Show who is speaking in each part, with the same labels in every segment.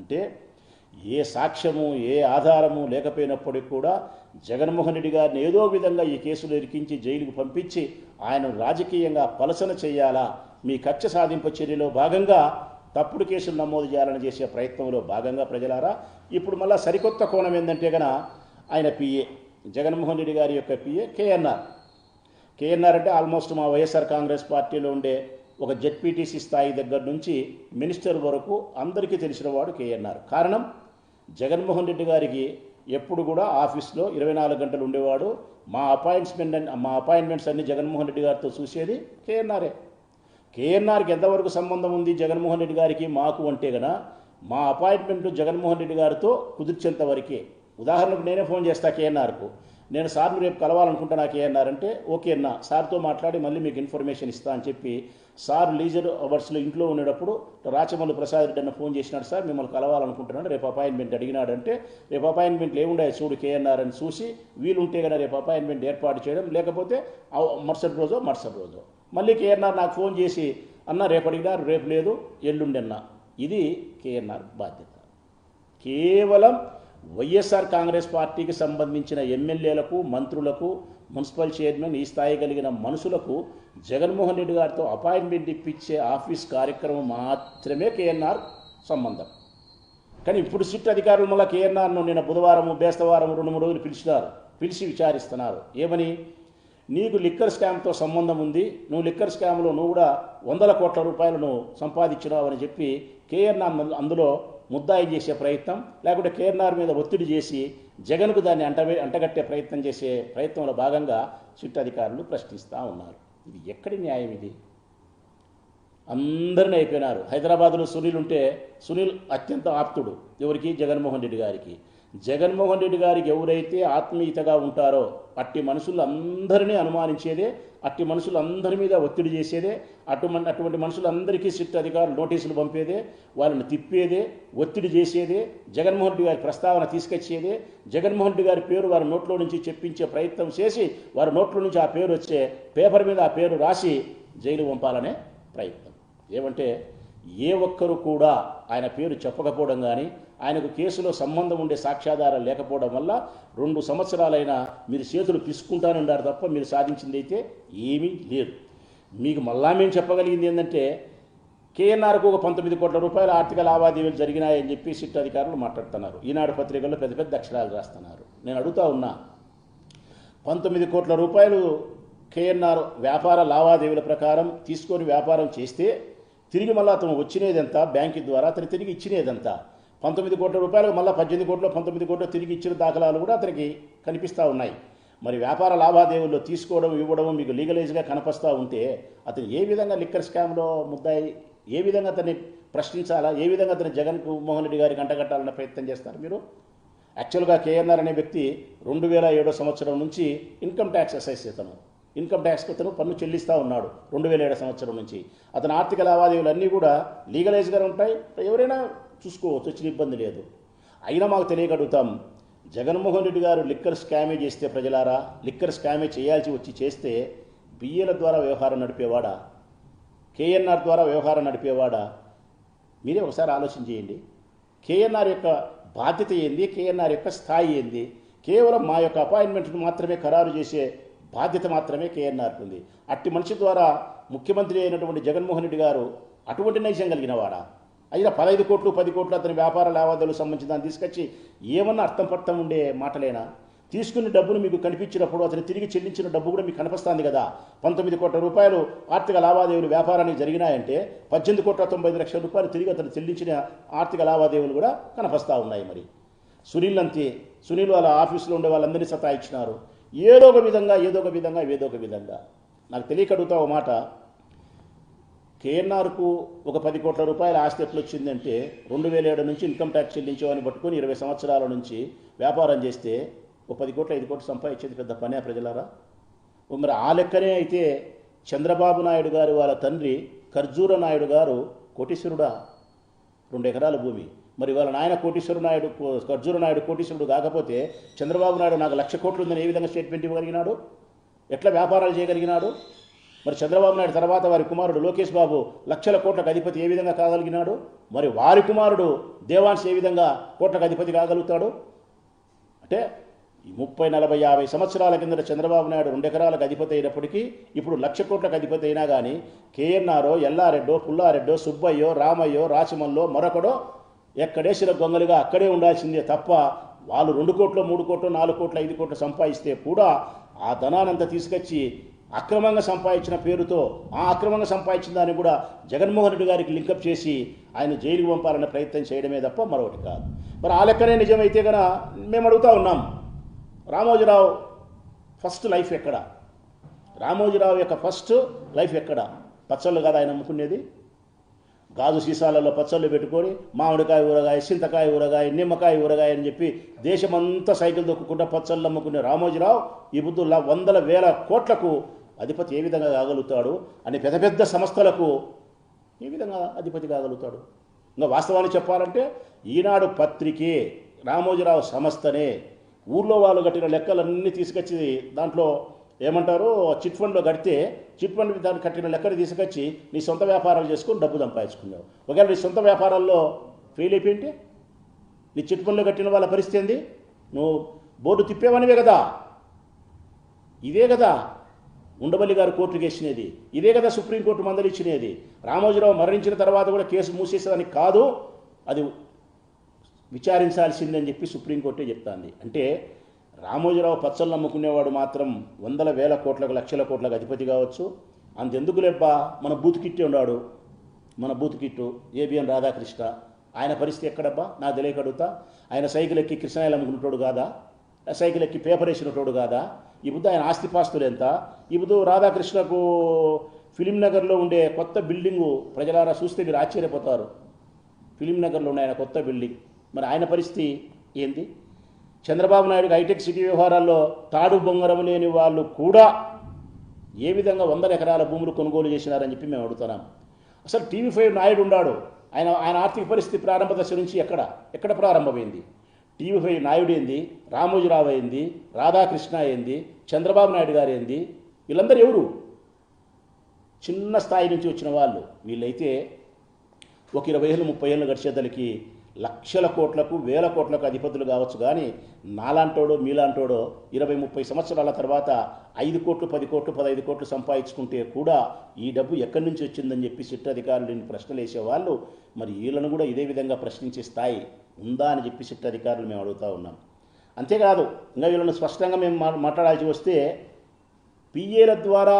Speaker 1: అంటే ఏ సాక్ష్యము ఏ ఆధారము లేకపోయినప్పటికీ కూడా జగన్మోహన్ రెడ్డి గారిని ఏదో విధంగా ఈ కేసులు ఇరికించి జైలుకు పంపించి ఆయనను రాజకీయంగా పలసన చేయాలా, మీ కక్ష సాధింపు చర్యలో భాగంగా తప్పుడు కేసులు నమోదు చేయాలని చేసే ప్రయత్నంలో భాగంగా ప్రజలారా ఇప్పుడు మళ్ళీ సరికొత్త కోణం ఏంటంటే గన ఆయన పిఏ జగన్మోహన్ రెడ్డి గారి యొక్క పిఏ కేఎన్ఆర్ అంటే ఆల్మోస్ట్ మా వైఎస్ఆర్ కాంగ్రెస్ పార్టీలో ఉండే ఒక జెడ్పీటీసీ స్థాయి దగ్గర నుంచి మినిస్టర్ వరకు అందరికీ తెలిసిన వాడు కేఎన్ఆర్. కారణం జగన్మోహన్ రెడ్డి గారికి ఎప్పుడు కూడా ఆఫీస్లో 24 గంటలు ఉండేవాడు. మా అపాయింట్మెంట్స్ అన్ని జగన్మోహన్ రెడ్డి గారితో చూసేది కేఎన్ఆర్ఏ. కేఎన్ఆర్కి ఎంతవరకు సంబంధం ఉంది జగన్మోహన్ రెడ్డి గారికి మాకు అంటే గన మా అపాయింట్మెంట్ జగన్మోహన్ రెడ్డి గారితో కుదిర్చేంత వరకే. ఉదాహరణకు నేనే ఫోన్ చేస్తా కేఎన్ఆర్కు, నేను సార్ని రేపు కలవాలనుకుంటున్నా కేఎన్ఆర్ అంటే ఓకే అన్న సార్తో మాట్లాడి మళ్ళీ మీకు ఇన్ఫర్మేషన్ ఇస్తా అని చెప్పి సార్ లీజర్ అవర్స్లో ఇంట్లో ఉండేటప్పుడు రాచమల్లి ప్రసాద్ రెడ్డి అన్న ఫోన్ చేసినాడు, సార్ మిమ్మల్ని కలవాలనుకుంటున్నాడు, రేపు అపాయింట్మెంట్ అడిగినాడంటే రేపు అపాయింట్మెంట్లు ఏముండే చూడు కేఎన్ఆర్ అని చూసి వీలుంటే కదా రేపు అపాయింట్మెంట్ ఏర్పాటు చేయడం, లేకపోతే మరుసటి రోజు మళ్ళీ కేఎన్ఆర్ నాకు ఫోన్ చేసి అన్న రేపు అడిగినారు, రేపు లేదు ఎల్లుండి అన్న. ఇది కేఎన్ఆర్ బాధ్యత. కేవలం వైఎస్ఆర్ కాంగ్రెస్ పార్టీకి సంబంధించిన ఎమ్మెల్యేలకు, మంత్రులకు, మున్సిపల్ చైర్మన్ ఈ స్థాయి కలిగిన మనుషులకు జగన్మోహన్ రెడ్డి గారితో అపాయింట్మెంట్ ఇప్పించే ఆఫీస్ కార్యక్రమం మాత్రమే కేఎన్ఆర్ సంబంధం. కానీ ఇప్పుడు సిట్ అధికారులు మళ్ళీ కేఎన్ఆర్ను నిన్న బుధవారం బేస్తవారం 2-3 రోజులు పిలిచి విచారిస్తున్నారు. ఏమని, నీకు లిక్కర్ స్కామ్తో సంబంధం ఉంది, నువ్వు లిక్కర్ స్కామ్లో నువ్వు కూడా 100 కోట్ల రూపాయలు నువ్వు సంపాదించినావు అని చెప్పి కేఎన్ఆర్ అందులో ముద్దాయి చేసే ప్రయత్నం, లేకుంటే కేఎన్ఆర్ మీద ఒత్తిడి చేసి జగన్కు దాన్ని అంటగట్టే ప్రయత్నం చేసే ప్రయత్నంలో భాగంగా సిట్ అధికారులు ప్రశ్నిస్తూ ఉన్నారు. ఇది ఎక్కడి న్యాయం? ఇది అందరినీ అయిపోయినారు. హైదరాబాద్లో సునీల్ ఉంటే సునీల్ అత్యంత ఆప్తుడు ఎవరికి? జగన్మోహన్ రెడ్డి గారికి. జగన్మోహన్ రెడ్డి గారికి ఎవరైతే ఆత్మీయతగా ఉంటారో అట్టి మనుషులందరినీ అనుమానించేదే, అట్టి మనుషులందరి మీద ఒత్తిడి చేసేదే, అటువంటి మనుషులందరికీ సిట్ అధికారులు నోటీసులు పంపేదే, వాళ్ళని తిప్పేదే, ఒత్తిడి చేసేదే, జగన్మోహన్ రెడ్డి గారి ప్రస్తావన తీసుకొచ్చేదే, జగన్మోహన్ రెడ్డి గారి పేరు వారి నోట్లో నుంచి చెప్పించే ప్రయత్నం చేసి వారి నోట్లో నుంచి ఆ పేరు వచ్చే పేపర్ మీద ఆ పేరు రాసి జైలు పంపాలనే ప్రయత్నం. ఏమంటే ఏ ఒక్కరు కూడా ఆయన పేరు చెప్పకపోవడం కానీ ఆయనకు కేసులో సంబంధం ఉండే సాక్ష్యాధారాలు లేకపోవడం వల్ల 2 సంవత్సరాలైనా మీరు చేతులు పిసుకుంటానన్నారు తప్ప మీరు సాధించింది అయితే ఏమీ లేదు. మీకు మళ్ళా మేము చెప్పగలిగింది ఏంటంటే కేఎన్ఆర్కు ఒక 19 కోట్ల రూపాయల ఆర్థిక లావాదేవీలు జరిగినాయని చెప్పి సిట్ అధికారులు మాట్లాడుతున్నారు. ఈనాడు పత్రికల్లో పెద్ద పెద్ద అక్షరాలు రాస్తున్నారు. నేను అడుగుతా ఉన్నా, 19 కోట్ల రూపాయలు కేఎన్ఆర్ వ్యాపార లావాదేవీల ప్రకారం తీసుకొని వ్యాపారం చేస్తే తిరిగి మళ్ళీ అతను వచ్చినేదంతా బ్యాంకు ద్వారా అతను తిరిగి ఇచ్చినేదంతా 19 కోట్ల రూపాయలు మళ్ళీ 18 కోట్లు 19 కోట్లు తిరిగి ఇచ్చిన దాఖలాలు కూడా అతనికి కనిపిస్తూ ఉన్నాయి. మరి వ్యాపార లావాదేవీల్లో తీసుకోవడం ఇవ్వడం మీకు లీగలైజ్గా కనిపిస్తూ ఉంటే అతను ఏ విధంగా లిక్కర్ స్కామ్లో ముద్దాయి ఏ విధంగా అతన్ని ప్రశ్నించాలా, ఏ విధంగా అతను జగన్మోహన్ రెడ్డి గారికి అంటగట్టాలన్న ప్రయత్నం చేస్తారు మీరు? యాక్చువల్గా కేఎన్ఆర్ అనే వ్యక్తి 2007 సంవత్సరం నుంచి ఇన్కమ్ ట్యాక్స్ అసెస్ ఇన్కమ్ ట్యాక్స్కి అతను పన్ను చెల్లిస్తూ ఉన్నాడు 2007 సంవత్సరం నుంచి. అతని ఆర్థిక లావాదేవీలు అన్నీ కూడా లీగలైజ్గా ఉంటాయి, ఎవరైనా చూసుకోవచ్చు, వచ్చిన ఇబ్బంది లేదు. అయినా మాకు తెలియగలుగుతాం, జగన్మోహన్ రెడ్డి గారు లిక్కర్ స్కామే చేస్తే ప్రజలారా, లిక్కర్ స్కామే చేయాల్సి వచ్చి చేస్తే బిఏల ద్వారా వ్యవహారం నడిపేవాడా, కేఎన్ఆర్ ద్వారా వ్యవహారం నడిపేవాడా? మీరే ఒకసారి ఆలోచన చేయండి. కేఎన్ఆర్ యొక్క బాధ్యత ఏంది, కేఎన్ఆర్ యొక్క స్థాయి ఏంది? కేవలం మా యొక్క అపాయింట్మెంట్ను మాత్రమే ఖరారు చేసే బాధ్యత మాత్రమే కేఎన్ఆర్కి ఉంది. అట్టి మనిషి ద్వారా ముఖ్యమంత్రి అయినటువంటి జగన్మోహన్ రెడ్డి గారు అటువంటి నైజం కలిగిన వాడా? అయినా 15 కోట్లు 10 కోట్లు అతని వ్యాపార లావాదేవీలకు సంబంధించి దాన్ని తీసుకొచ్చి ఏమన్నా అర్థం ఉండే మాటలేనా? తీసుకున్న డబ్బును మీకు కనిపించినప్పుడు అతను తిరిగి చెల్లించిన డబ్బు కూడా మీకు కనిపిస్తుంది కదా. 19 కోట్ల రూపాయలు ఆర్థిక లావాదేవీలు వ్యాపారానికి జరిగినాయంటే 18 కోట్ల 95 లక్షల రూపాయలు తిరిగి అతను చెల్లించిన ఆర్థిక లావాదేవీలు కూడా కనిపిస్తూ ఉన్నాయి. మరి సునీల్ అంతే, సునీల్ వాళ్ళ ఆఫీసులో ఉండే వాళ్ళందరినీ సతాయించినారు. ఏదో ఒక విధంగా నాకు తెలియకడుగుతా ఒక మాట, కేఎన్ఆర్కు ఒక 10 కోట్ల రూపాయల ఆస్తి ఎట్లు వచ్చిందంటే 2007 నుంచి ఇన్కమ్ ట్యాక్స్ చెల్లించేవాడిని పట్టుకొని 20 సంవత్సరాల నుంచి వ్యాపారం చేస్తే ఒక 10 కోట్లు 5 కోట్లు సంపాదించేది పెద్ద పనే ప్రజలారా? మరి ఆ లెక్కనే అయితే చంద్రబాబు నాయుడు గారు వాళ్ళ తండ్రి ఖర్జూర నాయుడు గారు కోటీశ్వరుడా, 2 ఎకరాల భూమి. మరి వాళ్ళ నాయన ఖర్జూర నాయుడు కోటీశ్వరుడు కాకపోతే చంద్రబాబు నాయుడు నాకు 1,00,000 కోట్లు ఉందని ఏ విధంగా స్టేట్మెంట్ ఇవ్వగలిగినాడు? ఎట్లా వ్యాపారాలు చేయగలిగినాడు? మరి చంద్రబాబు నాయుడు తర్వాత వారి కుమారుడు లోకేష్ బాబు లక్షల కోట్లకు అధిపతి ఏ విధంగా కాగలిగినాడు? మరి వారి కుమారుడు దేవాంశ్ ఏ విధంగా కోట్లకు అధిపతి కాగలుగుతాడు? అంటే 30, 40, 50 సంవత్సరాల కిందట చంద్రబాబు నాయుడు 2 ఎకరాలకు అధిపతి అయినప్పటికీ ఇప్పుడు 1,00,000 కోట్లకు అధిపతి అయినా కానీ కేఎన్ఆరో, ఎల్లారెడ్డో, పుల్లారెడ్డో, సుబ్బయ్యో, రామయ్యో, రాచమల్లో మరొకడో ఎక్కడేసిన గొంగలుగా అక్కడే ఉండాల్సిందే తప్ప వాళ్ళు 2 కోట్లు, 3 కోట్లు, 4 కోట్లు, 5 కోట్లు సంపాదిస్తే కూడా ఆ ధనానంతా తీసుకొచ్చి అక్రమంగా సంపాదించిన పేరుతో ఆ అక్రమంగా సంపాదించిన దాన్ని కూడా జగన్మోహన్ రెడ్డి గారికి లింకప్ చేసి ఆయన జైలుకు పంపాలనే ప్రయత్నం చేయడమే తప్ప మరొకటి కాదు. మరి ఆ లెక్కనే నిజమైతే కనుక మేము అడుగుతూ ఉన్నాం, రామోజీరావు ఫస్ట్ లైఫ్ ఎక్కడ? రామోజీరావు యొక్క ఫస్ట్ లైఫ్ ఎక్కడ? పచ్చళ్ళు కదా ఆయన అమ్ముకునేది. గాజు సీసాలలో పచ్చళ్ళు పెట్టుకొని మామిడికాయ ఊరగాయ, చింతకాయ ఊరగాయ, నిమ్మకాయ ఊరగాయ అని చెప్పి దేశమంతా సైకిల్ దొక్కుకుంటా పచ్చళ్ళు అమ్ముకునే రామోజీరావు ఈ బుద్ధు 100,000 కోట్లకు అధిపతి ఏ విధంగా కాగలుగుతాడు అని పెద్ద పెద్ద సంస్థలకు ఏ విధంగా అధిపతి కాగలుగుతాడు? ఇంకా వాస్తవాన్ని చెప్పాలంటే ఈనాడు పత్రికే రామోజీరావు సంస్థనే. ఊర్లో వాళ్ళు కట్టిన లెక్కలన్నీ తీసుకొచ్చి దాంట్లో ఏమంటారు చిట్ ఫండ్లో కడితే చిట్ ఫండ్ దాన్ని కట్టిన లెక్కలు తీసుకొచ్చి నీ సొంత వ్యాపారాలు చేసుకొని డబ్బు సంపాదించుకున్నావు. ఒకవేళ నీ సొంత వ్యాపారాల్లో ఫెయిల్ అయిపోయింటే నీ చిట్ ఫండ్లో కట్టిన వాళ్ళ పరిస్థితి ఏంది? నువ్వు బోర్డు తిప్పేవనివే కదా. ఇదే కదా ఉండవల్లి గారు కోర్టుకు వేసినది, ఇదే కదా సుప్రీంకోర్టు మందలిచ్చినది. రామోజీరావు మరణించిన తర్వాత కూడా కేసు మూసేసేదానికి కాదు, అది విచారించాల్సిందని చెప్పి సుప్రీంకోర్టే చెప్తాంది. అంటే రామోజీరావు పచ్చళ్ళు అమ్ముకునేవాడు మాత్రం 100,000 కోట్లకు, లక్షల కోట్లకు అధిపతి కావచ్చు. అంతెందుకు లేబ్బా, మన బూత్ కిట్టే ఉన్నాడు, మన బూత్ కిట్టు ఏబిఎన్ రాధాకృష్ణ. ఆయన పరిస్థితి ఎక్కడబ్బా? నాకు తెలియక అడుగుతా. ఆయన సైకిల్ ఎక్కి కృష్ణాయిలు అమ్ముకునేటోడు కాదా? సైకిల్ ఎక్కి పేపర్ వేసినటోడు కాదా? ఈ బుద్ధ ఆయన ఆస్తిపాస్తులు ఎంత? ఈ బుద్ధు రాధాకృష్ణకు ఫిలిం నగర్లో ఉండే కొత్త బిల్డింగు ప్రజలారా చూస్తే మీరు ఆశ్చర్యపోతారు. ఫిలిం నగర్లో ఉండే ఆయన కొత్త బిల్డింగ్, మరి ఆయన పరిస్థితి ఏంది? చంద్రబాబు నాయుడు హైటెక్ సిటీ వ్యవహారాల్లో తాడు బొంగరం లేని వాళ్ళు కూడా ఏ విధంగా 100 ఎకరాల భూములు కొనుగోలు చేసినారని చెప్పి మేము అడుగుతున్నాం. అసలు TV5 నాయుడు ఉన్నాడు, ఆయన ఆర్థిక పరిస్థితి ప్రారంభ దశ నుంచి ఎక్కడ ప్రారంభమైంది? TV5 నాయుడు ఏంది, రామోజీరావు ఏంది, రాధాకృష్ణ ఏంది, చంద్రబాబు నాయుడు గారు ఏంది? వీళ్ళందరూ ఎవరు? చిన్న స్థాయి నుంచి వచ్చిన వాళ్ళు. వీళ్ళైతే ఒక 20 ఏళ్ళు 30 ఏళ్ళు గడిచేదలికి లక్షల కోట్లకు, వేల కోట్లకు అధిపతులు కావచ్చు. కానీ నాలాంటోడో మీలాంటోడో 20-30 సంవత్సరాల తర్వాత 5 కోట్లు, 10 కోట్లు, 15 కోట్లు సంపాదించుకుంటే కూడా ఈ డబ్బు ఎక్కడి నుంచి వచ్చిందని చెప్పి సిట్ అధికారులు ప్రశ్నలు వేసేవాళ్ళు. మరి వీళ్ళను కూడా ఇదే విధంగా ప్రశ్నించే స్థాయి ఉందా అని చెప్పి సిట్ అధికారులు మేము అడుగుతూ ఉన్నాం. అంతేకాదు, ఇంకా వీళ్ళను స్పష్టంగా మేము మాట్లాడాల్సి వస్తే పిఏల ద్వారా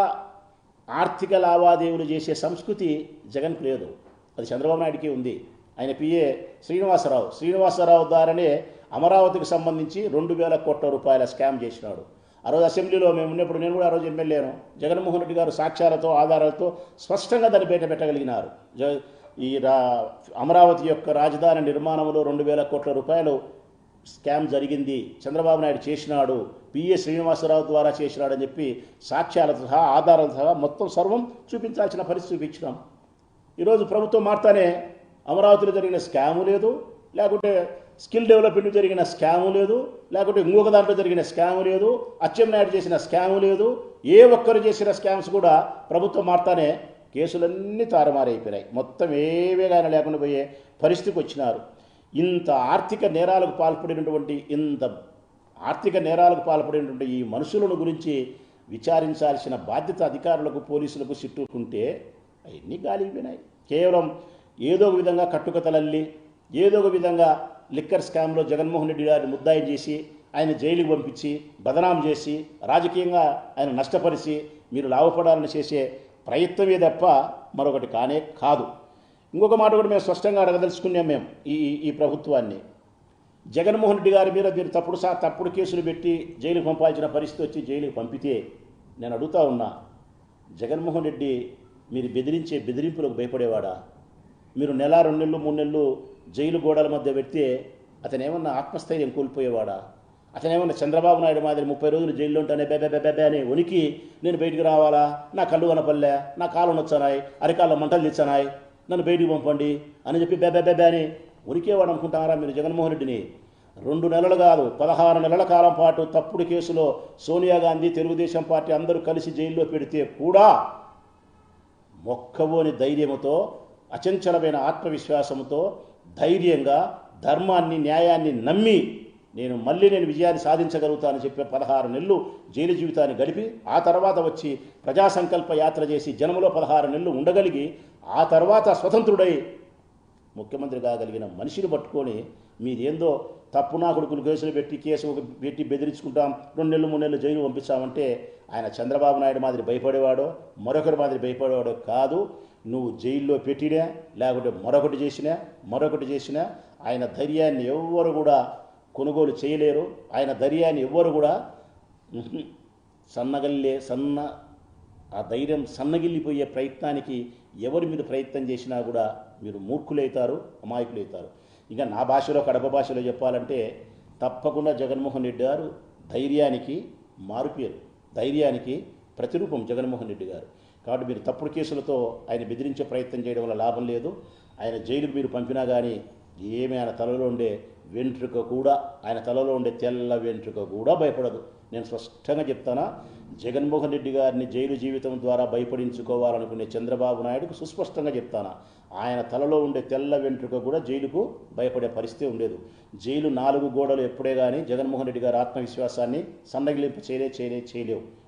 Speaker 1: ఆర్థిక లావాదేవీలు చేసే సంస్కృతి జగన్కు లేదు, అది చంద్రబాబు నాయుడికి ఉంది. ఆయన పిఏ శ్రీనివాసరావు ద్వారానే అమరావతికి సంబంధించి 2,000 కోట్ల రూపాయల స్కామ్ చేసినాడు. ఆ రోజు అసెంబ్లీలో మేము ఉన్నప్పుడు, నేను కూడా ఆ రోజు ఎమ్మెల్యేను, జగన్మోహన్ రెడ్డి గారు సాక్ష్యాలతో ఆధారాలతో స్పష్టంగా దాన్ని బయట పెట్టగలిగినారు. ఈ అమరావతి యొక్క రాజధాని నిర్మాణంలో 2,000 కోట్ల రూపాయలు స్కామ్ జరిగింది, చంద్రబాబు నాయుడు చేసినాడు, పిఏ శ్రీనివాసరావు ద్వారా చేసినాడని చెప్పి సాక్ష్యాలతో సహా ఆధారాలతో సహా మొత్తం సర్వం చూపించాల్సిన పరిస్థితి చూపించినాం. ఈరోజు ప్రభుత్వం మారుతానే అమరావతిలో జరిగిన స్కాము లేదు, లేకుంటే స్కిల్ డెవలప్మెంట్ జరిగిన స్కాము లేదు, లేకుంటే ఇంకొక దాంట్లో జరిగిన స్కాము లేదు, అచ్చెన్నాయుడు చేసిన స్కాము లేదు. ఏ ఒక్కరు చేసిన స్కామ్స్ కూడా ప్రభుత్వం మారుతానే కేసులన్నీ తారుమారైపోయినాయి. మొత్తం ఏవేగానే లేకుండా పోయే పరిస్థితికి వచ్చినారు. ఇంత ఆర్థిక నేరాలకు పాల్పడినటువంటి ఈ మనుషులను గురించి విచారించాల్సిన బాధ్యత అధికారులకు, పోలీసులకు చుట్టుకుంటే అవన్నీ గాలిపోయినాయి. కేవలం ఏదో ఒక విధంగా కట్టుకథలల్లి, ఏదో ఒక విధంగా లిక్కర్ స్కామ్లో జగన్మోహన్ రెడ్డి గారిని ముద్దాయి చేసి ఆయన జైలుకి పంపించి బదనాం చేసి రాజకీయంగా ఆయన నష్టపరిచి మీరు లాభపడాలని చేసే ప్రయత్నమే తప్ప మరొకటి కానే కాదు. ఇంకొక మాట కూడా మేము స్పష్టంగా అడగదలుచుకున్నాం. మేము ఈ ప్రభుత్వాన్ని, జగన్మోహన్ రెడ్డి గారి మీద మీరు తప్పుడు కేసులు పెట్టి జైలుకు పంపాల్సిన పరిస్థితి వచ్చి జైలుకి పంపితే నేను అడుగుతా ఉన్నా, జగన్మోహన్ రెడ్డి మీరు బెదిరించే బెదిరింపులకు భయపడేవాడా? మీరు 1, 2 నెలలు 3 నెలలు జైలు గోడల మధ్య పెడితే అతనేమన్నా ఆత్మస్థైర్యం కోల్పోయేవాడా? అతనేమన్నా చంద్రబాబు నాయుడు మాదిరి 30 రోజులు జైల్లో ఉంటేనే బెబె అని వణికి నేను బయటికి రావాలా, నా కళ్ళు కనపల్లే, నా కాళ్ళు నొచ్చనాయి, అరికాళ్ళ మంటలు తెచ్చనాయి, నన్ను బయటికి పంపండి అని చెప్పి బెబె అని ఉనికేవాడు అనుకుంటారా మీరు జగన్మోహన్ రెడ్డిని? 2 నెలలు కాదు 16 నెలల కాలం పాటు తప్పుడు కేసులో సోనియా గాంధీ, తెలుగుదేశం పార్టీ అందరూ కలిసి జైల్లో పెడితే కూడా మొక్కవోని ధైర్యముతో, అచంచలమైన ఆత్మవిశ్వాసంతో, ధైర్యంగా ధర్మాన్ని, న్యాయాన్ని నమ్మి నేను విజయాన్ని సాధించగలుగుతానని చెప్పే 16 నెలలు జైలు జీవితాన్ని గడిపి ఆ తర్వాత వచ్చి ప్రజా సంకల్ప యాత్ర చేసి జనంలో 16 నెలలు ఉండగలిగి ఆ తర్వాత స్వతంత్రుడై ముఖ్యమంత్రి కాగలిగిన మనిషిని పట్టుకొని మీరేందో తప్పు నా కొడుకులు కేసులు పెట్టి బెదిరించుకుంటాం, 2 నెలలు 3 నెలలు జైలు పంపిస్తామంటే ఆయన చంద్రబాబు నాయుడు మాదిరి భయపడేవాడో మరొకరి మాదిరి భయపడేవాడో కాదు. నువ్వు జైల్లో పెట్టినా లేకుంటే మరొకటి చేసినా ఆయన ధైర్యాన్ని ఎవ్వరు కూడా కొనుగోలు చేయలేరు. ఆయన ధైర్యాన్ని ఎవ్వరు కూడా ఆ ధైర్యం సన్నగిల్లిపోయే ప్రయత్నానికి ఎవరి మీద ప్రయత్నం చేసినా కూడా మీరు మూర్ఖులవుతారు, అమాయకులవుతారు. ఇంకా నా భాషలో, కడప భాషలో చెప్పాలంటే తప్పకుండా జగన్మోహన్ రెడ్డి గారు ధైర్యానికి మారుపేరు, ధైర్యానికి ప్రతిరూపం జగన్మోహన్ రెడ్డి గారు. కాబట్టి మీరు తప్పుడు కేసులతో ఆయన బెదిరించే ప్రయత్నం చేయడం వల్ల లాభం లేదు. ఆయన జైలుకు మీరు పంపినా కానీ ఏమి ఆయన తలలో ఉండే వెంట్రుక కూడా, ఆయన తలలో ఉండే తెల్ల వెంట్రుక కూడా భయపడదు. నేను స్పష్టంగా చెప్తానా, జగన్మోహన్ రెడ్డి గారిని జైలు జీవితం ద్వారా భయపడించుకోవాలనుకునే చంద్రబాబు నాయుడుకు సుస్పష్టంగా చెప్తానా, ఆయన తలలో ఉండే తెల్ల వెంట్రుక కూడా జైలుకు భయపడే పరిస్థితి ఉండేది. జైలు 4 గోడలు ఎప్పుడే కానీ జగన్మోహన్ రెడ్డి గారి ఆత్మవిశ్వాసాన్ని సన్నగిలింపు చేయలేవు.